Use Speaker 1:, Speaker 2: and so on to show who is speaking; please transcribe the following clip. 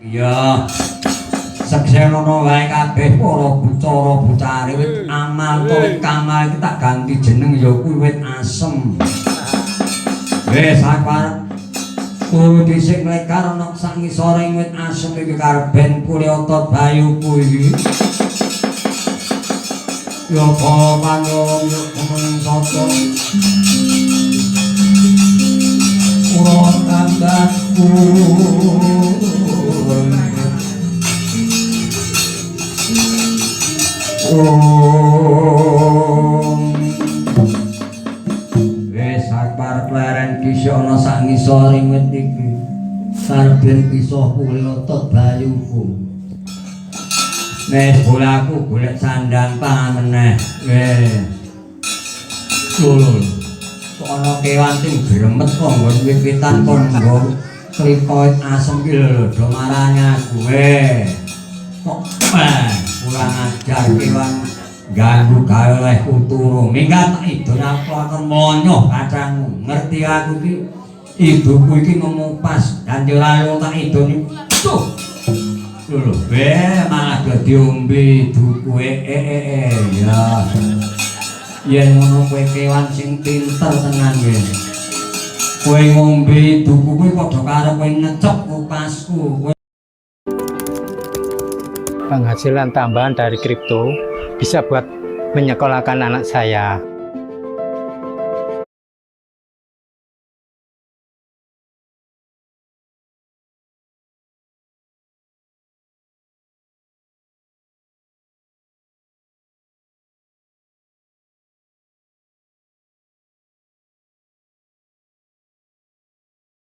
Speaker 1: Iya. Seksenono wae kabeh para bucara wit amal tuwit kamal iki tak ganti jeneng ya kuwi wit asem. Wis sabar. Kuwi dhisik lekar ana sak ngisore wit asem iki karben kuli otot bayuku iki. Ya pamanung yo soto. Ora tandangku. Wis sabar kleren kisah ana sak ngisore wit iki. Sarben kisah kuli otot bayuku. Wis bolaku golek sandang pameneh. Lho. Ana kewan sing gremet kok nggon wit-witan kok nggo klikoit asem iki lho do marani aku. Kok kurang ajar kewan ganggu gawe oleh kuturu minggat tak idon aku akan monyoh kacangmu ngerti aku iki ibuku iki mengupas dan jelalu tak idon tuh lho malah dadi ombe duku ya yen ngono kowe kewan sing pinter tenan kowe kowe ngombe duku kuwi padha karo kowe ngecek kupasku.
Speaker 2: Penghasilan tambahan dari kripto bisa buat menyekolahkan anak saya.